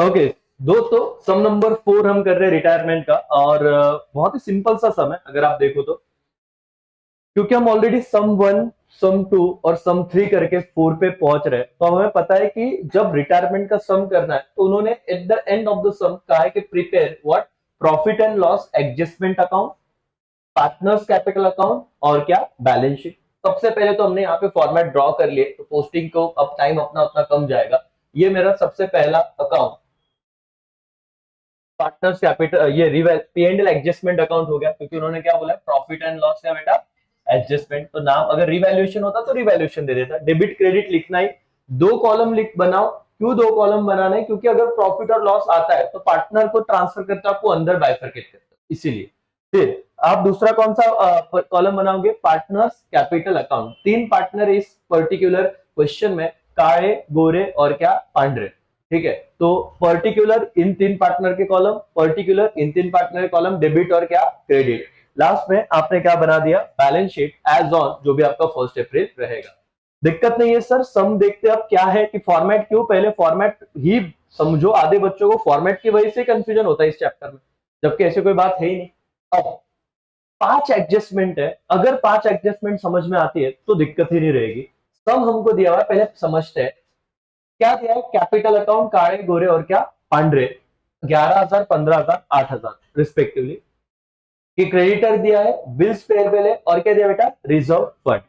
Okay दोस्तों, सम number 4 हम कर रहे हैं रिटायरमेंट का, और बहुत ही सिंपल सा सम है अगर आप देखो तो। क्योंकि हम ऑलरेडी सम 1, सम 2 और सम 3 करके 4 पे पहुंच रहे हैं, तो हमें पता है कि जब रिटायरमेंट का सम करना है तो उन्होंने at the end of the sum कहा है कि prepare what, profit and loss adjustment account, partners capital account और क्या, बैलेंस शीट। सबसे पहले तो हमने यहाँ पे फॉर्मेट ड्रॉ कर लिए, तो पोस्टिंग को अब टाइम अपना उतना कम जाएगा। ये मेरा सबसे पहला अकाउंट पार्टनर्स कैपिटल, ये P and L adjustment account हो गया, क्योंकि उन्होंने क्या बोला, प्रॉफिट एंड लॉस का बेटा एडजस्टमेंट। तो नाम अगर रिवैल्यूएशन होता तो रिवैल्यूएशन दे देता, डेबिट क्रेडिट लिखना ही। दो कॉलम लिख बनाओ। क्यों दो कॉलम बनाने, क्योंकि अगर प्रॉफिट और लॉस आता है तो पार्टनर को ट्रांसफर करते आपको अंदर बाइफरकेट करते, इसीलिए। फिर आप दूसरा कौन सा कॉलम बनाओगे, पार्टनर्स कैपिटल अकाउंट। तीन पार्टनर इस पर्टिकुलर क्वेश्चन में, काळे, गोरे और क्या, पांडरे। ठीक है, तो पर्टिकुलर इन तीन पार्टनर के कॉलम, पर्टिकुलर इन तीन पार्टनर के कॉलम, डेबिट और क्या, क्रेडिट। लास्ट में आपने क्या बना दिया, बैलेंस शीट एज ऑन, जो भी आपका 1 अप्रैल रहेगा। दिक्कत नहीं है सर, सम देखते अब क्या है कि फॉर्मेट क्यों, पहले फॉर्मेट ही समझो। आधे बच्चों को फॉर्मेट की वजह से कंफ्यूजन होता है इस चैप्टर में, जबकि ऐसी कोई बात है ही नहीं। अब 5 एडजस्टमेंट है, अगर 5 एडजस्टमेंट समझ में आती है तो दिक्कत ही नहीं रहेगी। सम हमको दिया हुआ है, पहले समझते हैं क्या दिया है। कैपिटल अकाउंट काळे, गोरे और क्या, पांडरे, 11,000, 15,000, 8,000 रिस्पेक्टिवली। कि क्रेडिटर दिया है, बिल्स पेएबल है, और क्या दिया बेटा, रिजर्व फंड।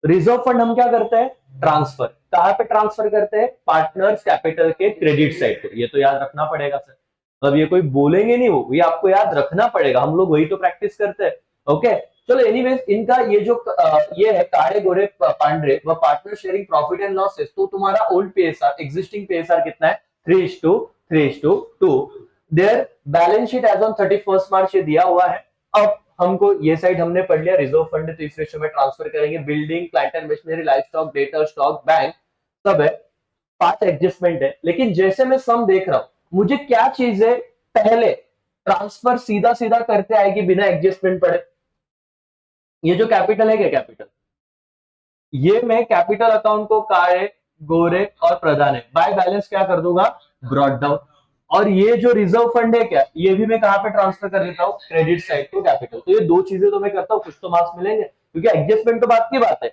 रिजर्व फंड हम क्या करते हैं, ट्रांसफर। कहां पे ट्रांसफर करते हैं, पार्टनर्स कैपिटल के क्रेडिट साइड पे। ये तो याद रखना पड़ेगा सर, अब ये कोई बोलेंगे नहीं, वो ये आपको याद रखना पड़ेगा, हम लोग वही तो प्रैक्टिस करते हैं। ओके, चलो एनीवेज, इनका ये जो ये है काळे, गोरे, पांडरे, व partner sharing profit and losses, तो तुम्हारा ओल्ड पीएसआर, एग्जिस्टिंग पीएसआर कितना है, 3:3:2। Their balance sheet as on 31 March ये दिया हुआ है। अब हमको ये साइड हमने पढ़ लिया, रिजर्व फंड तो इस रेशो में ट्रांसफर करेंगे, building, plant and machinery, life stock, debtor stock, bank, सब है। 5 एडजस्टमेंट है, लेकिन जैसे मैं सम देख रहा हूं, मुझे क्या चीज है, पहले ट्रांसफर सीधा सीधा करते आएगी बिना एडजस्टमेंट पड़े। ये जो कैपिटल है, क्या कैपिटल, ये मैं कैपिटल अकाउंट को काळे, गोरे और प्रधान है बाय बैलेंस क्या कर दूंगा, ब्रॉड डाउन। और ये जो रिजर्व फंड है क्या, ये भी मैं कहां पे ट्रांसफर कर देता हूँ, क्रेडिट साइड टू कैपिटल। तो ये दो चीजें तो मैं करता हूँ, कुछ तो मार्क्स मिलेंगे, क्योंकि एडजस्टमेंट तो बात की बात है।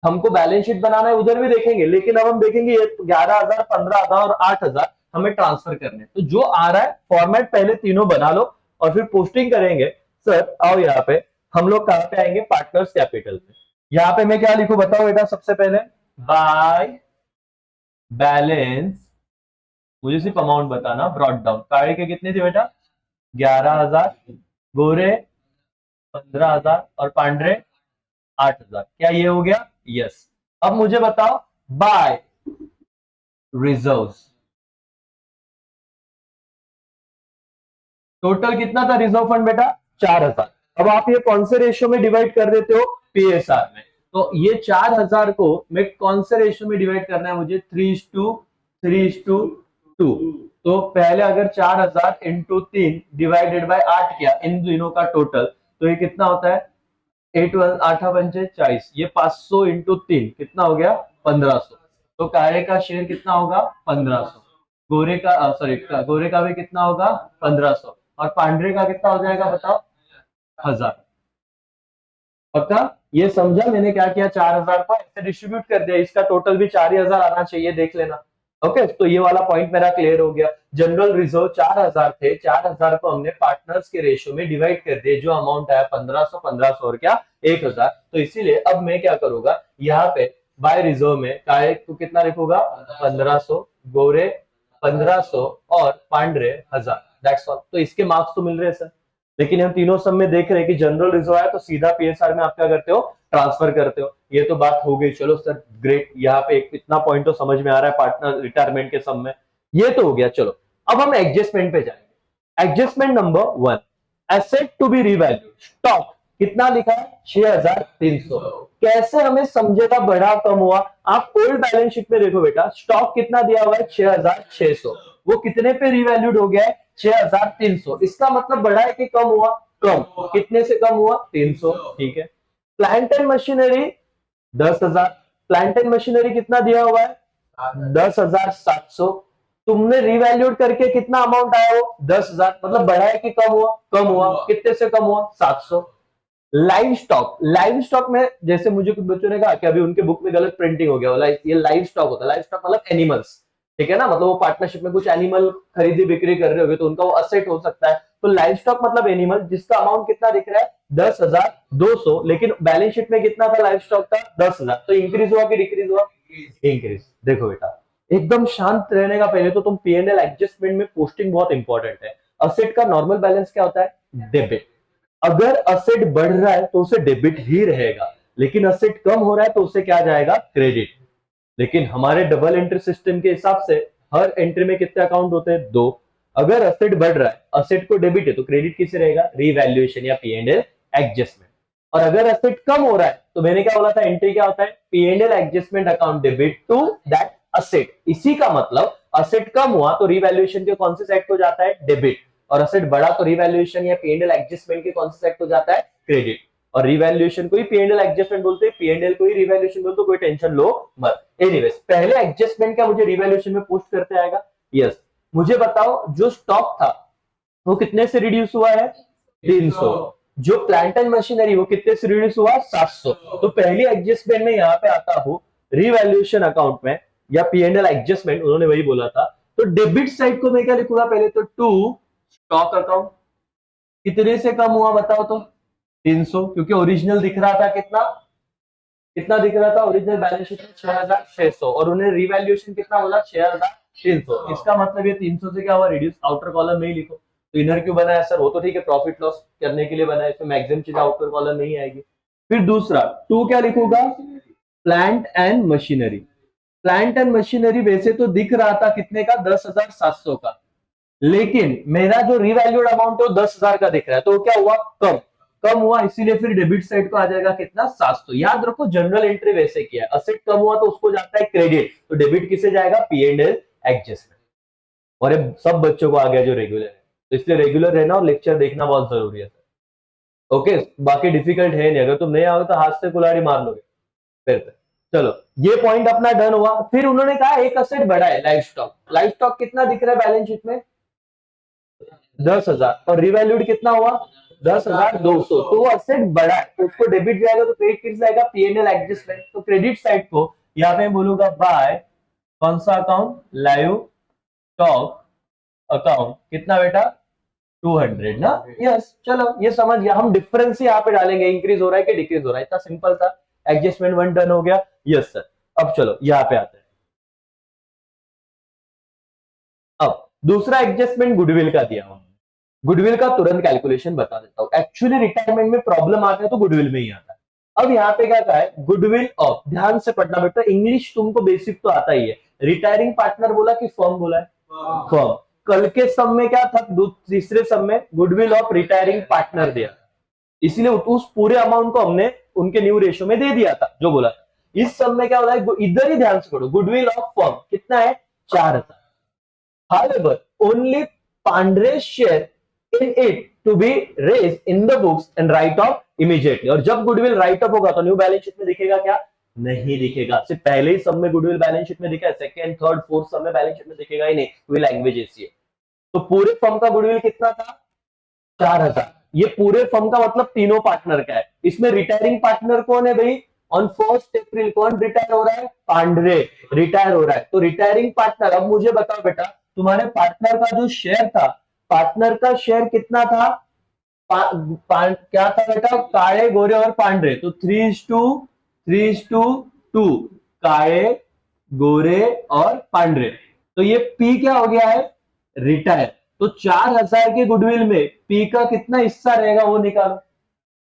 हमको बैलेंस शीट बनाना है, उधर भी देखेंगे, लेकिन अब हम देखेंगे ये 11,000, 15,000 और 8,000 हमें ट्रांसफर करने, तो जो आ रहा है फॉर्मेट पहले तीनों बना लो और फिर पोस्टिंग करेंगे। सर आओ यहाँ पे, हम लोग कहां पे आएंगे, पार्टनर्स कैपिटल पे। यहाँ पे मैं क्या लिखूं बताओ बेटा, सबसे पहले बाय बैलेंस, मुझे सिर्फ अमाउंट बताना, ब्रॉड डाउन। काळे के कितने थे बेटा, 11,000, गोरे 15,000 और पांडरे 8,000। क्या ये हो गया, यस। अब मुझे बताओ बाय रिजर्व्स, टोटल कितना था रिजर्व फंड बेटा, 4,000। अब आप ये कौन से रेशियो में डिवाइड कर देते हो, पीएसआर में। तो ये 4,000 को मैं कौन से रेशियो में डिवाइड करना है मुझे, 3:3:2। तो पहले अगर 4,000 इंटू 3 डिवाइडेड बाय 8 किया, इन दिनों का टोटल, तो ये कितना होता है, 8 8 पंचे 40, ये 500 इंटू 3 कितना हो गया, 1,500। तो काळे का शेयर कितना होगा, 1,500। गोरे का सॉरी, गोरे का भी कितना होगा, 1,500। और पांडरे का कितना हो जाएगा बताओ, 1,000। पक्का, ये समझा मैंने क्या किया, 4,000 को ऐसे डिस्ट्रीब्यूट कर दिया, इसका टोटल भी 4,000 आना चाहिए, देख लेना। ओके, तो ये वाला पॉइंट मेरा क्लियर हो गया। जनरल रिजर्व 4,000 थे, 4,000 को हमने पार्टनर्स के रेशियो में डिवाइड कर दिए, जो अमाउंट आया 1,500, 1,500 और क्या, 1,000। तो इसीलिए अब मैं क्या करूंगा, यहाँ पे बाय रिजर्व में काय को कितना लिखूंगा, 1,500, गोरे 1,500 और पांडरे 1,000। That's all. तो इसके मार्क्स तो मिल रहे हैं सर, लेकिन हम तीनों सब में देख रहे हैं कि जनरल रिजर्व आया तो सीधा पीएसआर में आप क्या करते हो, ट्रांसफर करते हो। ये तो बात हो गई, चलो सर ग्रेट, यहाँ पे एक इतना पॉइंट तो समझ में आ रहा है पार्टनर रिटायरमेंट के सम में, ये तो हो गया। चलो अब हम एडजस्टमेंट पे जाएंगे। Adjustment number 1, asset to be revalued, stock कितना लिखा है, 6,300। कैसे हमें समझेगा बढ़ा कम हुआ, आप ओल्ड बैलेंस शीट में देखो बेटा, स्टॉक कितना दिया हुआ है, 6,600। वो कितने पे रिवैल्यूड हो गया है, 6,300। इसका मतलब बढ़ा है कि कम हुआ, कम। कितने से कम हुआ, 300। ठीक है, plant and machinery 10,000। Plant and machinery कितना दिया हुआ है, 10,700। तुमने रिवैल्यूड करके कितना अमाउंट आया वो 10,000, मतलब बढ़ा है कि कम हुआ? कम हुआ। कितने से कम हुआ? 700। लाइव स्टॉक में जैसे मुझे कुछ बच्चों ने कहा कि अभी उनके बुक में गलत प्रिंटिंग हो गया, ये लाइव स्टॉक होता है। लाइव स्टॉक मतलब एनिमल्स, ठीक है ना, मतलब वो पार्टनरशिप में कुछ एनिमल खरीदी बिक्री कर रहे होगे तो उनका वो असेट हो सकता है। तो लाइव स्टॉक मतलब एनिमल जिसका अमाउंट कितना दिख रहा है 10,200, लेकिन बैलेंस शीट में कितना था लाइव स्टॉक का 10,000। तो इंक्रीज हुआ कि डिक्रीज हुआ? इंक्रीज। देखो बेटा एकदम शांत रहने का, पहले तो तुम पीएनएल एडजस्टमेंट में पोस्टिंग बहुत इंपॉर्टेंट है। असेट का नॉर्मल बैलेंस क्या होता है? डेबिट। अगर असेट बढ़ रहा है तो उसे डेबिट ही रहेगा, लेकिन असेट कम हो रहा है तो उसे क्या जाएगा? क्रेडिट। लेकिन हमारे डबल एंट्री सिस्टम के हिसाब से हर एंट्री में कितने अकाउंट होते हैं? 2। अगर असेट बढ़ रहा है, असेट को डेबिट है, तो क्रेडिट किसे रहेगा? रीवैल्यूएशन या पीएनएल एडजस्टमेंट। और अगर असेट कम हो रहा है तो मैंने क्या बोला था, एंट्री क्या होता है? PNL adjustment account debit to that asset. इसी का मतलब असेट कम हुआ तो रीवैल्यूएशन के कौन से सेट को जाता है? डेबिट। और असेट बढ़ा तो रीवैल्यूएशन या पीएनएल एडजस्टमेंट के कौन से सेट को जाता है? क्रेडिट। और रीवैल्यूएशन को ही पीएनएल एडजस्टमेंट बोलते हैं, पीएनएल को ही रीवैल्यूएशन बोलते, कोई टेंशन लो मत। एनीवेज पहले एडजस्टमेंट क्या मुझे रीवैल्यूएशन में पोस्ट करते आएगा? यस। मुझे बताओ जो स्टॉक था वो कितने से रिड्यूस हुआ है? 300। जो प्लांट एंड मशीनरी वो कितने से रिड्यूस हुआ? 700। तो पहली एडजस्टमेंट में यहाँ पे आता हूं रीवैल्यूएशन अकाउंट में या पीएनएल एडजस्टमेंट, उन्होंने वही बोला था। तो डेबिट साइड को मैं क्या लिखूंगा? पहले तो टू स्टॉक अकाउंट। कितने से कम हुआ बताओ तो? 300, क्योंकि ओरिजिनल दिख रहा था कितना? कितना दिख रहा था ओरिजिनल बैलेंस शीट में? 6,600। और उन्हें रिवैल्यूएशन कितना बोला? 6,300। इसका मतलब ये 300 से क्या हुआ? रिड्यूस। आउटर कॉलम में ही लिखो। तो इनर क्यों बनाया सर? वो तो ठीक है, प्रॉफिट लॉस करने के लिए बनाया, इसमें मैक्सिमम चीज आउटर कॉलम नहीं आएगी। फिर दूसरा टू क्या लिखूंगा? Plant and machinery. Plant and machinery वैसे तो दिख रहा था कितने का? 10,700 का, लेकिन मेरा जो रिवैल्यूड अमाउंट है वो 10,000 का दिख रहा है, तो क्या हुआ? कम। कम हुआ, इसीलिए फिर डेबिट साइड को आ जाएगा कितना? 700। याद रखो जनरल एंट्री वैसे किया है, असेट कम हुआ तो उसको जाता है क्रेडिट, तो डेबिट किसे जाएगा? PNL adjustment. और ये सब बच्चों को आ गया जो रेगुलर है, तो इसलिए रेगुलर रहना और लेक्चर देखना बहुत जरूरी है। ओके, बाकी डिफिकल्ट है नहीं, अगर तुम नहीं आओगे तो हाथ से कुल्हाड़ी मार लोगे फिर पे। चलो ये पॉइंट अपना डन हुआ। फिर उन्होंने कहा एक असेट बढ़ा है, लाइव स्टॉक। लाइव स्टॉक कितना दिख रहा है बैलेंस शीट में? 10,000। और रिवैल्यूड कितना हुआ? 10,200। तो वो असेट बढ़ा है तो उसको डेबिट जाएगा, तो क्रेडिट किस जाएगा? PNL adjustment. तो क्रेडिट साइड को यहाँ पे बोलूंगा बाय कौन सा अकाउंट? Live stock account. कितना बेटा? 200 ना? यस। चलो ये समझ गया। हम डिफरेंस यहाँ पे डालेंगे, इंक्रीज हो रहा है कि डिक्रीज हो रहा है, इतना सिंपल था। एडजस्टमेंट वन डन हो गया। Yes sir. अब चलो यहाँ पे आते हैं। अब दूसरा एडजस्टमेंट गुडविल का दिया हूं। गुडविल का तुरंत कैलकुलेशन बता देता हूं। एक्चुअली रिटायरमेंट में प्रॉब्लम आता है तो गुडविल में ही आता है। अब यहाँ पे क्या कहा है? Goodwill of. ध्यान से पढ़ना बेटा, इंग्लिश तुमको बेसिक तो आता ही है। रिटायरिंग पार्टनर बोला कि फर्म बोला है? फर्म। कल के सम में क्या था? तीसरे सम में गुडविल ऑफ रिटायरिंग पार्टनर दिया, इसलिए उस पूरे अमाउंट को हमने उनके न्यू रेशियो में दे दिया था जो बोला था। इस सम में क्या हो रहा है? इधर ही ध्यान से पढ़ो। गुडविल ऑफ फर्म कितना है? 4,000। However, only Pandre's share in it to be raised in the books and write off immediately. और जब गुडविल राइट ऑफ होगा तो न्यू बैलेंस शीट में दिखेगा क्या? नहीं दिखेगा। सिर्फ पहले ही सब में गुडविल बैलेंस शीट में दिखा है, सेकंड थर्ड फोर्थ सब में बैलेंस शीट में दिखेगा ही नहीं, कोई लैंग्वेज ऐसी है। तो पूरे फर्म का गुडविल कितना था? 4,000। ये पूरे फर्म का मतलब तीनों पार्टनर का है। इसमें रिटायरिंग पार्टनर कौन है भाई? ऑन 1 अप्रैल कौन रिटायर हो रहा है? पांडरे रिटायर हो रहा है। तो रिटायरिंग पार्टनर, अब मुझे बताओ बेटा, तुम्हारे पार्टनर का जो शेयर था, पार्टनर का शेयर कितना था? क्या था बेटा? काळे गोरे और पांडरे, तो 3:2 काळे गोरे और पांडरे। तो ये पी क्या हो गया है? रिटायर। तो 4,000 के गुडविल में पी का कितना हिस्सा रहेगा वो निकालो।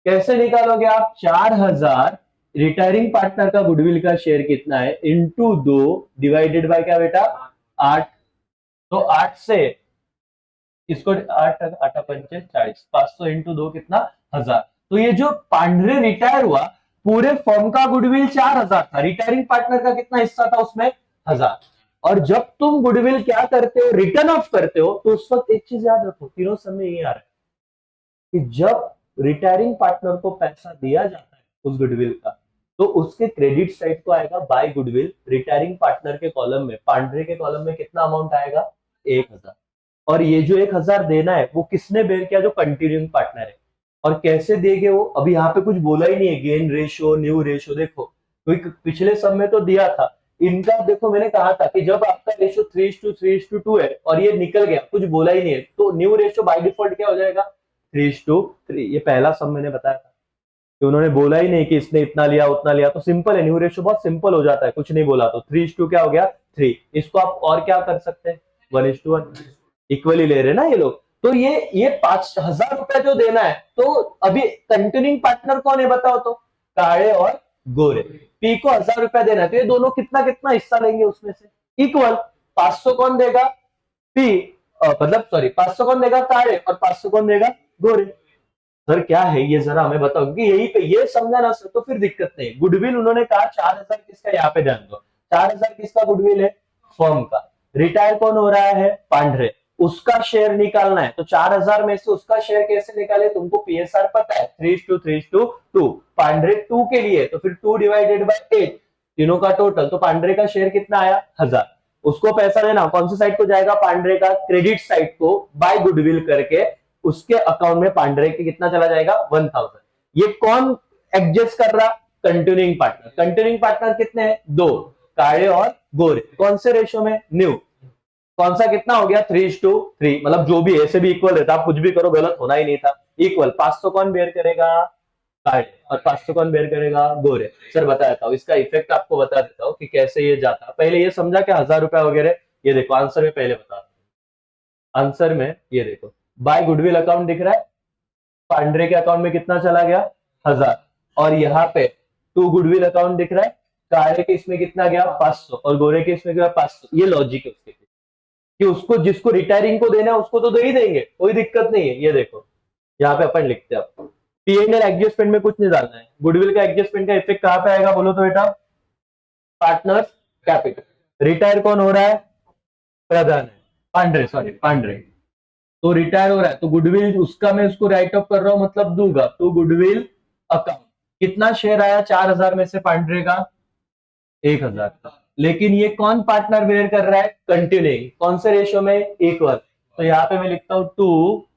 कैसे निकालोगे आप? 4,000 रिटायरिंग पार्टनर का गुडविल का शेयर कितना है इंटू 2 डिवाइडेड बाय क्या बेटा? 8। तो 8 से इसको 8 8 पंचे 40, 500 इंटू 2 कितना? 1,000। तो ये जो पांडरे रिटायर हुआ, पूरे फर्म का गुडविल 4,000 था, रिटायरिंग पार्टनर का कितना हिस्सा था उसमें? 1,000। और जब तुम गुडविल क्या करते हो? रिटर्न ऑफ करते हो, तो उस वक्त एक चीज याद रखो, तीनों समय ये आ रहा है कि जब रिटायरिंग पार्टनर को पैसा दिया जाता है उस गुडविल का, तो उसके क्रेडिट साइड को आएगा बाय गुडविल। रिटायरिंग पार्टनर के कॉलम में, पांड्रे के कॉलम में कितना अमाउंट आएगा? 1000। और ये जो 1000 देना है वो किसने बेयर किया? जो कंटिन्यूइंग पार्टनर है। और कैसे देंगे वो? अभी यहाँ पे कुछ बोला ही नहीं है, गेन रेशियो, न्यू रेशियो। देखो क्योंकि पिछले सब में तो दिया था इनका। देखो मैंने कहा था कि जब आपका रेशियो 3:3:2 है और ये निकल गया, कुछ बोला ही नहीं है, तो न्यू रेशियो बाय डिफॉल्ट क्या हो जाएगा? 3:3। ये पहला सब मैंने बताया था कि उन्होंने बोला ही नहीं कि इसने इतना लिया उतना लिया, तो सिंपल है, न्यू रेशियो बहुत सिंपल हो जाता है, कुछ नहीं बोला तो 3:2 क्या हो गया? 3। इसको आप और क्या कर सकते हैं? 1:1 इक्वली ले रहे ना ये लोग। तो ये 5,000 रुपया जो देना है, तो अभी कंटिन्यूइंग पार्टनर कौन है बताओ तो? काळे और गोरे। पी को 1000 रुपया देना है, तो ये दोनों कितना कितना हिस्सा लेंगे उसमें से? इक्वल। 500 कौन देगा? पी, मतलब सॉरी 500 कौन देगा? काळे, और 500 कौन देगा? गोरे। सर क्या है ये, जरा हमें बताओ, क्योंकि यही पे ये समझा ना सर तो फिर दिक्कत नहीं। गुडविल उन्होंने कहा 4000 किसका, यहाँ पे ध्यान दो, 4000 किसका गुडविल है? फर्म का। रिटायर कौन हो रहा है? पांढरे। उसका शेयर निकालना है, तो 4000 में से उसका शेयर कैसे निकाले? तुमको पीएसआर पता है, 3:3:2। पांढरे 2 के लिए तो फिर 2/8, तीनों का टोटल। तो पांढरे का शेयर कितना आया? 1000। उसको पैसा देना कौन सी साइड को जाएगा? पांढरे का क्रेडिट साइड को बाय गुडविल करके उसके अकाउंट में पांढरे के कितना चला जाएगा? 1000। ये कौन एडजस्ट कर रहा? Continuing partner. कंटिन्यूइंग पार्टनर कितने हैं? 2, काळे और गोरे। कौन से रेशो में? न्यू। कौन सा कितना हो गया? 3:3। मतलब जो भी ऐसे भी इक्वल रहता, आप कुछ भी करो गलत होना ही नहीं था। इक्वल। 500 कौन बेयर करेगा? काळे। और 500 कौन बेयर करेगा? गोरे। सर बता देता हूँ इसका इफेक्ट, आपको बता देता हूँ कि कैसे ये जाता। पहले ये समझा कि 1000 रुपया वगैरह, ये देखो आंसर में पहले बता। आंसर में ये देखो, बाय गुडविल अकाउंट दिख रहा है, पांड्रे के अकाउंट में कितना चला गया? 1000। और यहाँ पे टू गुडविल अकाउंट दिख रहा है, काले के इसमें कितना गया? 500, और गोरे के इसमें गया 500। ये लॉजिक है उसके कि उसको, जिसको रिटायरिंग को देना है उसको तो दे ही देंगे, कोई दिक्कत नहीं है। ये देखो यहाँ पे अपन लिखते हैं, आपको पीएनएल एडजस्टमेंट में कुछ नहीं डालना है। गुडविल का एडजस्टमेंट का इफेक्ट कहां पे आएगा बोलो तो बेटा? Partners capital. रिटायर कौन हो रहा है? प्रधान है, पांड्रे, सॉरी पांड्रे। तो रिटायर हो रहा है, तो गुडविल उसका मैं उसको राइट ऑफ कर रहा हूं, मतलब दूंगा। तो गुडविल अकाउंट कितना शेयर आया? 4000 में से पांड्रे का 1000 का। लेकिन ये कौन पार्टनर बेयर कर रहा है? कंटिन्यूइंग। कौन से रेशियो में? इक्वल। तो यहाँ पे मैं लिखता हूं टू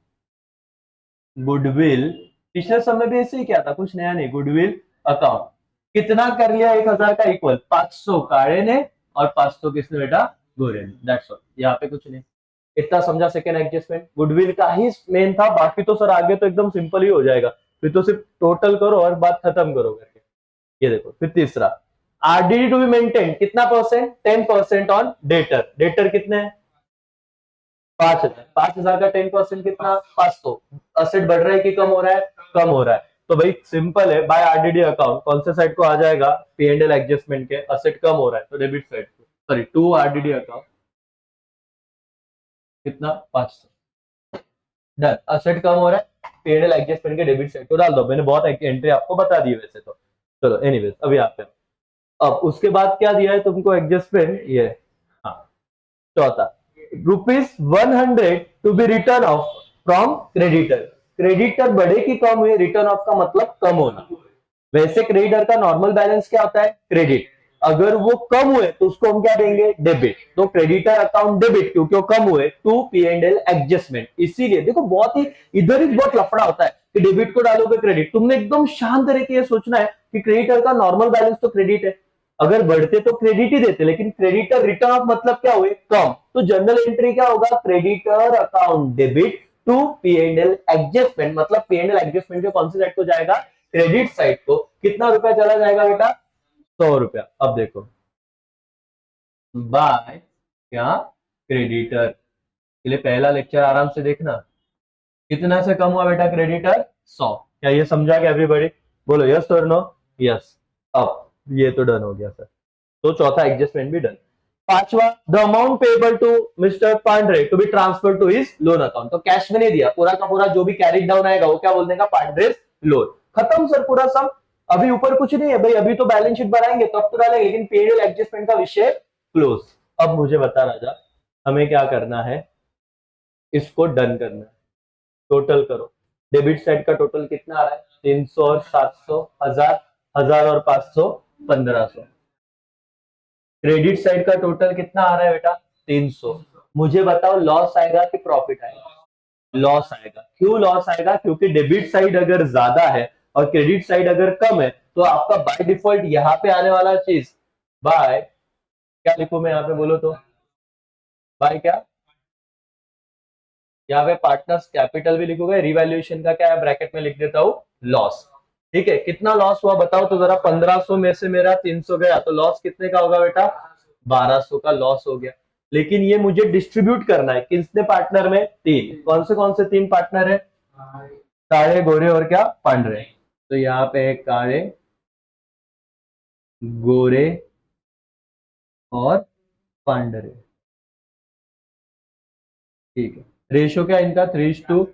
गुडविल। पिछले समय भी ऐसे ही क्या था, कुछ नया नहीं। गुडविल अकाउंट कितना कर लिया? 1000 का इक्वल। 500 काळे ने और 500 किसने बेटा? गोरे ने। दैट्स ऑल, यहाँ पे कुछ नहीं। इतना समझा सेकेंड एडजस्टमेंट। गुडविल का ही मेन था, बाकी तो सर आगे तो एकदम सिंपल ही हो जाएगा, फिर तो सिर्फ टोटल करो और बात खत्म करो करके। ये देखो फिर तीसरा, आरडीडी टू बी मेंटेन कितना परसेंट? 10% on debtor. डेटर कितने हैं? 5000। 5000 का 10% कितना? 500। असेट बढ़ रहा है कि कम हो रहा है? कम हो रहा है। तो भाई सिंपल है, बाय आरडीडी अकाउंट कौन से साइड को आ जाएगा? पीएनएल एडजस्टमेंट के। असेट कम हो रहा है तो डेबिट साइड को, सॉरी टू आरडीडी अकाउंट कितना? 500। डन। असेट कम हो रहा है, पीएनएल एडजस्टमेंट के डेबिट साइड को डाल दो। मैंने बहुत एंट्री आपको बता दी वैसे तो। चलो एनीवेज, अभी आप पे अब उसके बाद क्या दिया है तुमको एडजस्टमेंट? ये हाँ, चौथा, ₹100 to be written off from creditor. Creditor बढ़े कि कम हुए? रिटर्न ऑफ का मतलब कम होना। वैसे क्रेडिटर का नॉर्मल बैलेंस क्या होता है? क्रेडिट। अगर वो कम हुए तो उसको हम क्या देंगे? डेबिट। तो क्रेडिटर अकाउंट डेबिट क्योंकि वो कम हुए, टू पीएनएल एडजस्टमेंट। इसीलिए देखो बहुत ही इधर ही बहुत लफड़ा होता है कि डेबिट को डालोगे क्रेडिट। तुमने एकदम शांत रह के ये सोचना है कि क्रेडिटर का नॉर्मल बैलेंस तो क्रेडिट है, अगर बढ़ते तो क्रेडिट ही देते, लेकिन क्रेडिटर रिटर्न ऑफ मतलब क्या हुए? कम। तो जनरल एंट्री क्या होगा? Creditor account debit to PNL adjustment. मतलब पीएनएल एडजस्टमेंट के कौन सी साइड को जाएगा? क्रेडिट साइड को। कितना रुपया चला जाएगा बेटा? 100 रुपया। अब देखो, बाय क्या? क्रेडिटर के लिए पहला लेक्चर आराम से देखना। कितना से कम हुआ बेटा क्रेडिटर? 100। क्या ये समझा क्या एवरीबॉडी? बोलो यस और नो? यस। अब ये तो डन हो गया सर, तो चौथा एडजस्टमेंट भी डन। पांचवा, the amount payable to mister Pandre to be transfer to his loan account. तो कैश में नहीं दिया, पूरा का पूरा जो भी कैरिड डाउन आएगा वो क्या बोल देगा? पांड्रे लोन। खत्म सर पूरा सम। अभी ऊपर कुछ नहीं है भाई, अभी तो बैलेंस शीट बनाएंगे तब तो डालेंगे, लेकिन पीरियड एडजस्टमेंट का विषय क्लोज। अब मुझे बता राजा, हमें क्या करना है? इसको डन करना है। टोटल करो, डेबिट साइड का टोटल कितना आ रहा है? 300 और 700, 1000। 1000 और 500 1500। क्रेडिट साइड का टोटल कितना आ रहा है बेटा 300। मुझे बताओ लॉस आएगा कि प्रॉफिट आएगा? लॉस आएगा। क्यों लॉस आएगा? क्योंकि डेबिट साइड अगर ज्यादा है और क्रेडिट साइड अगर कम है तो आपका बाय डिफॉल्ट यहाँ पे आने वाला चीज बाय, क्या लिखूं मैं यहाँ पे बोलो तो, बाय क्या, यहाँ पे पार्टनर्स कैपिटल भी लिखोगे, रिवैल्यूएशन का क्या है ब्रैकेट में लिख देता हूँ लॉस। ठीक है, कितना लॉस हुआ बताओ तो जरा, 1500 में से मेरा 300 गया तो लॉस कितने का होगा बेटा? 1200 का लॉस हो गया। लेकिन ये मुझे डिस्ट्रीब्यूट करना है किसने पार्टनर में? तीन। कौन से तीन पार्टनर है? काले गोरे और क्या पांडरे। तो यहाँ पे है काले गोरे और पांडरे। ठीक है, रेशियो क्या इनका 3:2।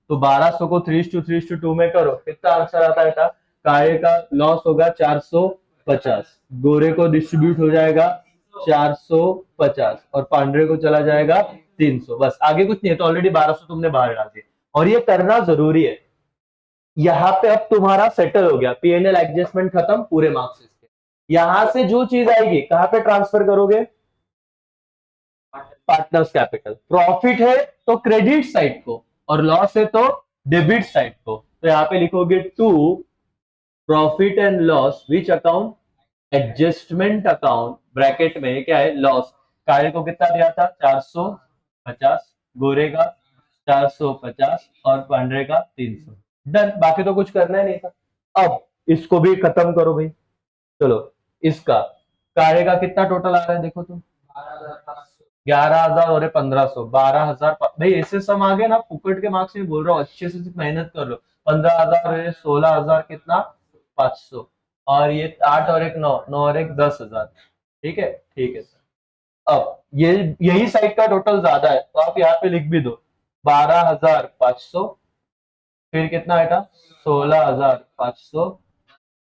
तो 1200 को 3:2 में करो, कितना आंसर आता है बेटा? काले का लॉस होगा 450, गोरे को डिस्ट्रीब्यूट हो जाएगा 450 और पांडरे को चला जाएगा 300। बस आगे कुछ नहीं है, तो ऑलरेडी 1200 तुमने बाहर डाल दिया और ये करना जरूरी है। यहाँ पे अब तुम्हारा सेटल हो गया, पीएनएल एडजस्टमेंट खत्म, पूरे मार्क्स इसके। यहां से जो चीज आएगी कहां पे ट्रांसफर करोगे? Partners capital. प्रॉफिट है तो क्रेडिट साइड को और लॉस है तो डेबिट साइड को। तो यहाँ पे लिखोगे to profit and loss which account? Adjustment account, bracket में क्या है लॉस। काले को कितना दिया था 450, गोरे का 450 और पांडरे का 300। डन, बाकी तो कुछ करना ही नहीं था। अब इसको भी खत्म करो भाई। चलो, इसका काले का कितना टोटल आ रहा है देखो तुम? 11,000 और 1500, 12,000। भाई ऐसे सम आ गए ना, फुकट के मार्क्स में बोल रहा हूँ, अच्छे से मेहनत कर लो। 15,000 16,000 कितना 500, और ये 8 और एक 9, 9 और एक 10,000। ठीक है, ठीक है सर। अब ये यही साइड का टोटल ज्यादा है तो आप यहाँ पे लिख भी दो 12,500, फिर कितना बेटा 16,500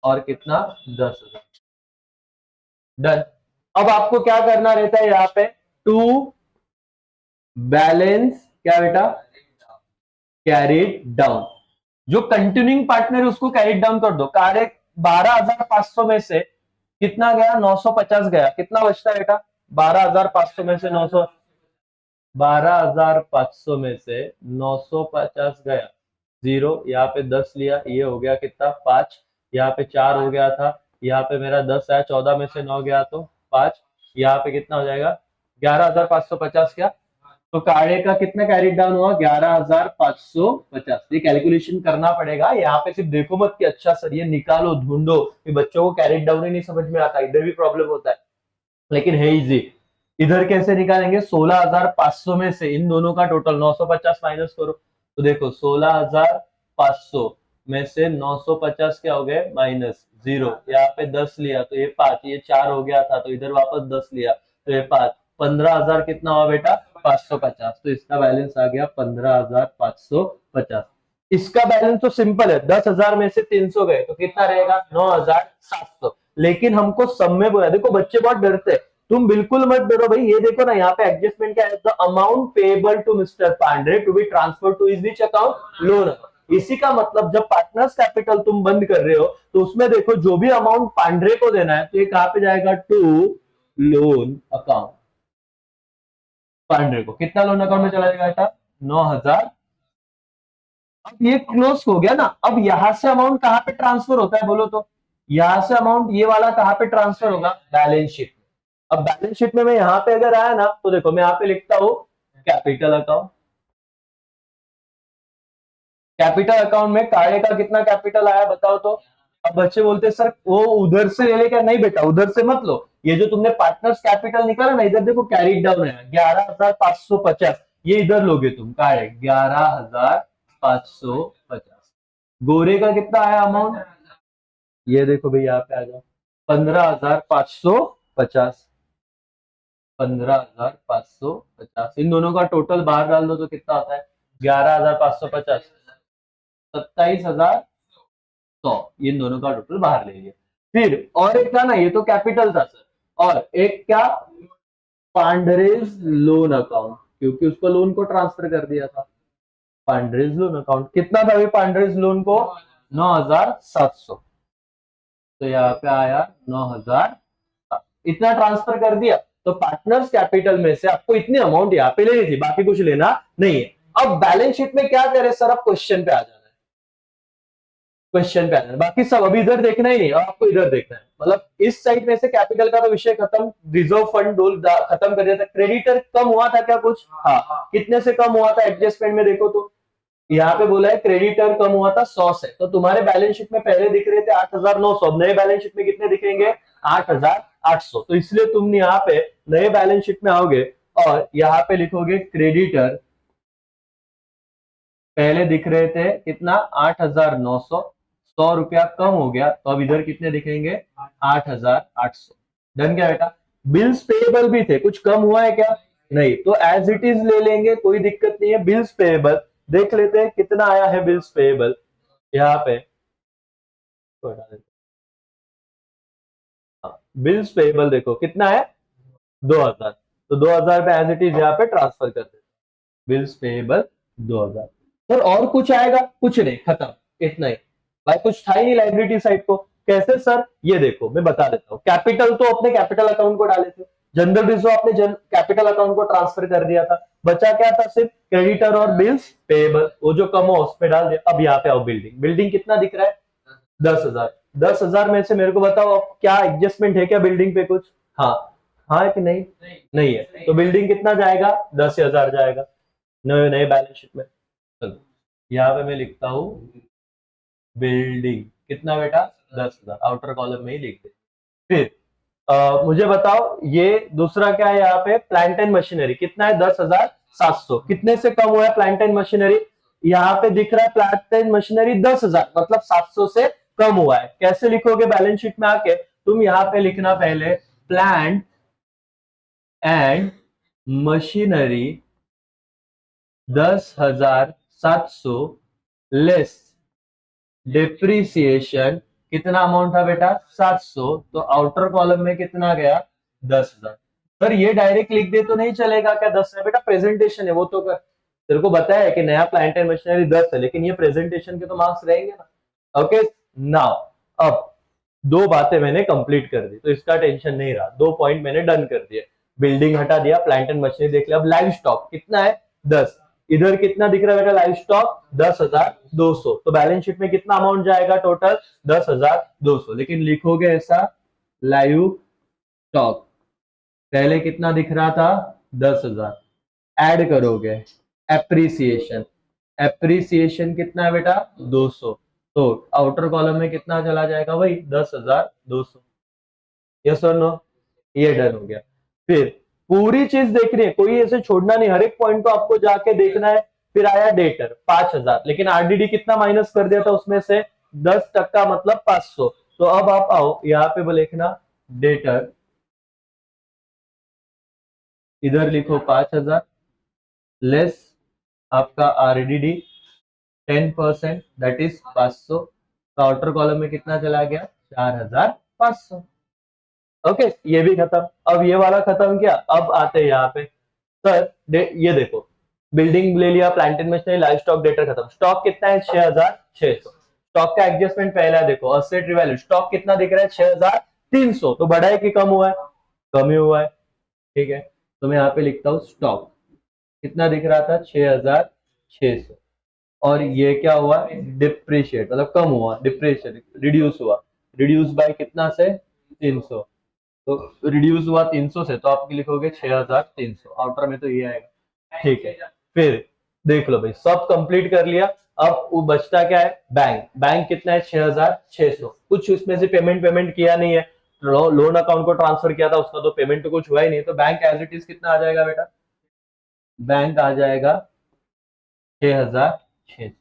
और कितना 10,000। डन। अब आपको क्या करना रहता है यहाँ पे? टू बैलेंस क्या बेटा? Carried down. जो कंटिन्यूइंग पार्टनर है उसको कैरिड डाउन कर दो। कार्य 12,500 में से कितना गया? 950 गया। कितना बचता है बेटा? 12,500 में से 900, 12,500 में से 950 गया, जीरो यहाँ पे 10 लिया, ये हो गया कितना 5, यहाँ पे 4 हो गया था, यहाँ पे मेरा 10 आया, 14 में से 9 गया तो 5, यहाँ पे कितना हो जाएगा 11,550। क्या? तो कार्य का कितना कैरी डाउन हुआ? 11,550। ये कैलकुलेशन करना पड़ेगा, यहाँ पे सिर्फ देखो मत कि अच्छा सर ये निकालो ढूंढो, कि बच्चों को कैरी डाउन ही नहीं समझ में आता, इधर भी प्रॉब्लम होता है, लेकिन है इजी। इधर कैसे निकालेंगे? 16,500 में से इन दोनों का टोटल 950 माइनस करो, तो देखो 16,500 में से 950 क्या हो गए माइनस, जीरो, यहाँ पे 10 लिया तो ये 5, ये 4 हो गया था तो इधर वापस 10 लिया तो ये 5, 15,000 कितना हुआ बेटा 550। तो इसका बैलेंस आ गया 15,550। इसका बैलेंस तो सिंपल है, 10,000 में से 300 गए तो कितना रहेगा 9,700। लेकिन हमको सब में बोला, देखो बच्चे बहुत डरते हैं, तुम बिल्कुल मत डरो भाई। ये देखो ना यहाँ पे एडजस्टमेंट क्या है, the amount payable to mister Pandey to be transfer to is which account? Loan. इसी का मतलब जब पार्टनर्स कैपिटल तुम बंद कर रहे हो तो उसमें देखो जो भी अमाउंट पांडे को देना है तो ये कहां पे जाएगा? To loan account. पांडे को कितना लोन अकाउंट में चला जाएगा बेटा? 9,000। अब ये क्लोज हो गया ना, अब यहां से अमाउंट कहां पे ट्रांसफर होता है बोलो तो? यहां से अमाउंट ये वाला कहां पे ट्रांसफर होगा? Balance sheet. अब बैलेंस शीट में मैं यहां पे अगर आया ना तो देखो मैं यहां पे लिखता हूं कैपिटल अकाउंट। कैपिटल अकाउंट में कार्य का कितना कैपिटल आया बताओ तो? अब बच्चे बोलते सर वो उधर से ले ले क्या? नहीं बेटा, उधर से मत लो। ये जो तुमने पार्टनर्स कैपिटल निकाला ना, इधर देखो कैरिड डाउन है 11,550, ये इधर लोगे तुम कार्य 11,550। गोरे का कितना आया अमाउंट? ये देखो भाई यहाँ पे आ जाओ 15,550। 15,550, इन दोनों का टोटल बाहर डाल दो तो कितना आता है? 11,550, 27,100। इन दोनों का टोटल बाहर ले लिया। फिर और एक था ना, ये तो कैपिटल था सर, और एक क्या? पांडरेज लोन अकाउंट, क्योंकि उसको लोन को ट्रांसफर कर दिया था। पांडरेज लोन अकाउंट कितना था भाई? पांडरेज लोन को 9,700, तो यहाँ पे आया 9,000, इतना ट्रांसफर कर दिया। तो पार्टनर्स कैपिटल में से आपको इतनी अमाउंट यहाँ पे लेनी थी, बाकी कुछ लेना नहीं है। अब बैलेंस शीट में क्या करे सर, अब क्वेश्चन पे आ जाना है, क्वेश्चन पे आ जाना है। बाकी सब अभी इधर देखना ही नहीं, अब आपको इधर देखना है। मतलब इस साइड में से कैपिटल का तो विषय खत्म, रिजर्व फंड डोल खत्म कर दिया था। क्रेडिटर कम हुआ था क्या कुछ? हाँ, कितने से कम हुआ था एडजस्टमेंट में देखो तो यहाँ पे बोला है क्रेडिटर कम हुआ था 100 से। तो तुम्हारे बैलेंस शीट में पहले दिख रहे थे 8,900, नए बैलेंस शीट में कितने दिखेंगे? 8,800। तो इसलिए तुम यहाँ पे नए बैलेंस शीट में आओगे और यहाँ पे लिखोगे क्रेडिटर पहले दिख रहे थे कितना? 8,900, 100 रुपया कम हो गया, तो अब इधर कितने दिखेंगे? 8,800। डन क्या बेटा? बिल्स पेएबल भी थे, कुछ कम हुआ है क्या? नहीं, तो एज इट इज ले लेंगे, कोई दिक्कत नहीं है। बिल्स पेएबल देख लेते हैं कितना आया है बिल्स पेएबल यहाँ पे, बिल्स पेएबल देखो कितना है? 2,000। तो 2,000 पे एज इट इज यहाँ पे ट्रांसफर कर देते, बिल्स पेएबल 2,000। सर और कुछ आएगा? कुछ नहीं, खत्म, इतना ही। भाई कुछ था ही नहीं लाइबिलिटी साइड को। कैसे सर? ये देखो मैं बता देता हूँ। कैपिटल तो अपने कैपिटल अकाउंट को डाले थे, जनरल रिजर्व आपने कैपिटल अकाउंट को ट्रांसफर कर दिया था, बचा क्या था? सिर्फ क्रेडिटर और बिल्स पेएबल, वो जो कम हो उस पे डाल दिया। अब यहाँ पे आओ, बिल्डिंग, बिल्डिंग कितना दिख रहा है? 10,000। 10,000 में से मेरे को बताओ अब क्या एडजस्टमेंट है क्या बिल्डिंग पे कुछ? हाँ, हाँ है कि नहीं? नहीं है, तो बिल्डिंग कितना जाएगा? 10,000 जाएगा नए नए बैलेंस शीट में। चलो यहाँ पे मैं लिखता हूँ बिल्डिंग कितना बेटा? 10,000, आउटर कॉलम में ही लिख दे। फिर मुझे बताओ ये दूसरा क्या है यहाँ पे? प्लांट एंड मशीनरी कितना है? 10,700। कितने से कम हुआ है प्लांट एंड मशीनरी? यहाँ पे दिख रहा है प्लांट एंड मशीनरी 10,000, मतलब 700 से कम हुआ है। कैसे लिखोगे बैलेंस शीट में आके? तुम यहाँ पे लिखना पहले plant and machinery 10,700 less depreciation, कितना अमाउंट था बेटा? 700। तो आउटर कॉलम में कितना गया? 10,000। सर ये डायरेक्ट लिख दे तो नहीं चलेगा क्या? 10 है बेटा, प्रेजेंटेशन है वो तो कर। तेरे को बताया है कि नया प्लांट एंड मशीनरी 10 है, लेकिन ये प्रेजेंटेशन के तो मार्क्स रहेंगे ना। ओके नाउ, अब दो बातें मैंने कंप्लीट कर दी, तो इसका टेंशन नहीं रहा। 2 पॉइंट मैंने डन कर दिए, बिल्डिंग हटा दिया, प्लांट एंड मशीनरी देख लिया। अब लाइव स्टॉक कितना है? 10। इधर कितना दिख रहा है बेटा लाइव स्टॉक? 10,200। तो बैलेंस शीट में कितना अमाउंट जाएगा टोटल? 10,200। लेकिन लिखोगे ऐसा लाइव स्टॉक, पहले कितना दिख रहा था? 10,000। ऐड करोगे एप्रिसिएशन, एप्रिसिएशन कितना है बेटा? 200। तो आउटर कॉलम में कितना चला जाएगा? वही 10,200। यस और नो? ये डन हो गया। फिर पूरी चीज देखनी है, कोई ऐसे छोड़ना नहीं, हर एक पॉइंट को आपको जाके देखना है। फिर आया डेटर 5,000, लेकिन आरडीडी कितना माइनस कर दिया था उसमें से? 10% मतलब 500। तो अब आप आओ यहाँ पे लिखना डेटर, इधर लिखो 5,000 लेस आपका आरडीडी 10%, दैट इज 500। तो आउटर कॉलम में कितना चला गया? 4,500। ओके, ये भी खत्म। अब ये वाला खत्म किया, अब आते हैं यहाँ पे सर ये देखो, बिल्डिंग ले लिया, plant and machinery, live stock, debtor खत्म। स्टॉक कितना है? 6,600। स्टॉक का एडजस्टमेंट पहला देखो, असेट रिवैल्यू, स्टॉक कितना दिख रहा है? 6,300। तो बढ़ा है कि कम हुआ है? कम ही हुआ है। ठीक है, तो मैं यहाँ पे लिखता हूँ स्टॉक कितना दिख रहा था? 6,600। और ये क्या हुआ? डिप्रिशिएट, मतलब कम हुआ, डिप्रिशिएट रिड्यूस हुआ, रिड्यूस बाय कितना से? 300। तो रिड्यूस हुआ 300 से, तो आप लिखोगे 6,300, आउटर में तो ये आएगा। ठीक है, फिर देख लो भाई, सब कंप्लीट कर लिया। अब वो बचता क्या है? बैंक, बैंक कितना है? 6,600। कुछ उसमें से पेमेंट पेमेंट किया नहीं है, लोन अकाउंट को ट्रांसफर किया था, उसका तो पेमेंट तो कुछ हुआ ही नहीं। तो बैंक एज इट इज कितना आ जाएगा बेटा? बैंक आ जाएगा 6,600।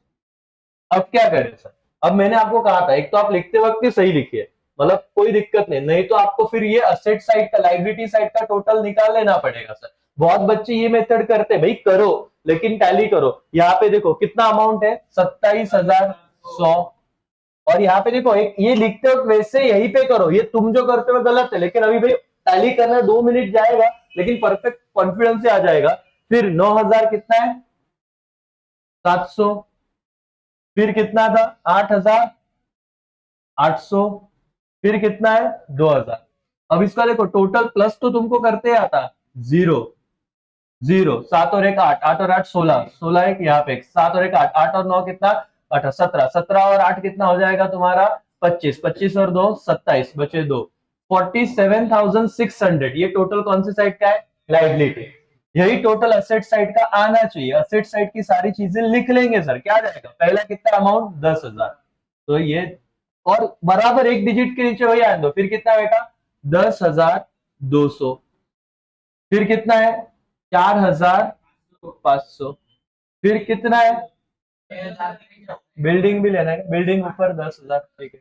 अब क्या करें सर? अब मैंने आपको कहा था, एक तो आप लिखते वक्त ही सही लिखिए, मतलब कोई दिक्कत नहीं, नहीं तो आपको फिर ये असेट साइड का, लाइबिलिटी साइड का टोटल निकाल लेना पड़ेगा सर। बहुत बच्चे ये मेथड करते हैं, भाई करो लेकिन टैली करो। यहाँ पे देखो कितना अमाउंट है? 27,100। और यहाँ पे देखो एक ये लिखते वक्त वैसे यहीं पे करो, ये तुम जो करते हो गलत है, लेकिन अभी भाई टैली करना 2 मिनट जाएगा, लेकिन परफेक्ट कॉन्फिडेंस से आ जाएगा। फिर 9,000 कितना है? 700। फिर कितना था? 8,000। 800, फिर कितना है 2000। अब इसका देखो टोटल प्लस तो तुमको करते आता, 0 0, 7 और 1 8, 8 और 8 16, 16 एक यहाँ पे 7 और 1 8, 8 और 9 कितना 18, 17, 17 और 8 कितना हो जाएगा तुम्हारा 25, 25 और 2 27, बचे 2, 47,600। ये टोटल कौन सी साइड का है, लाइबिलिटी। यही टोटल असेट साइड का आना चाहिए। असेट साइड की सारी चीजें लिख लेंगे सर, क्या जाएगा, पहला कितना अमाउंट 10,000, तो ये और बराबर एक डिजिट के नीचे वही आने दो, फिर कितना बेटा 10,200, फिर कितना है 4,500, फिर कितना है, बिल्डिंग भी लेना है, बिल्डिंग ऊपर 10,000, ठीक है।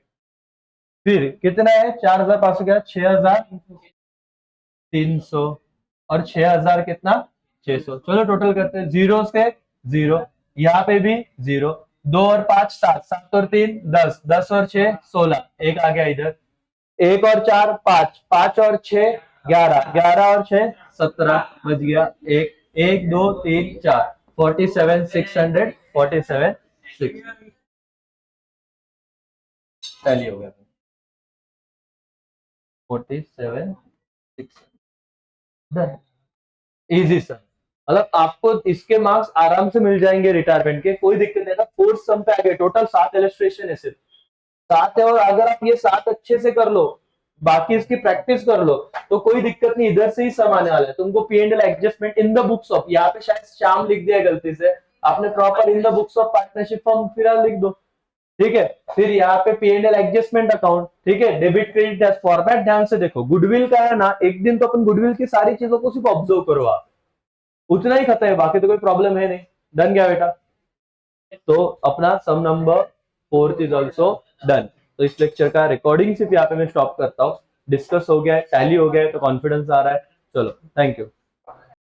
फिर कितना है 4,500 क्या 6,300, और 6,000 कितना 600। चलो टोटल करते हैं, 0 से 0, यहाँ पे भी 0, 2 और 5 7, 7 और 3 10, 10 और 6 16, एक आ गया इधर, 1 और 4 5, 5 और 6 11, 11 और 6 17, बच गया एक, 1 2 3 4, 47,600, 47,600 टैली हो गया, 47,600 डन, इजी सर। मतलब आपको इसके मार्क्स आराम से मिल जाएंगे रिटायरमेंट के, कोई दिक्कत नहीं ना। फोर्थ सम पे आ गए, टोटल 7 इलस्ट्रेशन है सिर्फ, 7 है, और अगर आप ये 7 अच्छे से कर लो, बाकी इसकी प्रैक्टिस कर लो, तो कोई दिक्कत नहीं, इधर से ही सम आने वाला है तुमको। P and L adjustment in the books of, यहाँ पे शायद शाम लिख दिया गलती से आपने, proper in the books of partnership form फिर लिख दो, ठीक है। फिर यहाँ पे P and L adjustment account, ठीक है, डेबिट क्रेडिट फॉर्मेट ध्यान से देखो, गुडविल का है ना, एक दिन तो अपन गुडविल की सारी चीजों को सिर्फ ऑब्जर्व करो आप, उतना ही खत्म है, बाकी तो कोई प्रॉब्लम है नहीं। डन गया बेटा, तो अपना सम नंबर 4 इज ऑल्सो डन। तो इस लेक्चर का रिकॉर्डिंग सिर्फ यहाँ पे मैं स्टॉप करता हूँ, डिस्कस हो गया है, टैली हो गया है, तो कॉन्फिडेंस आ रहा है। चलो थैंक यू।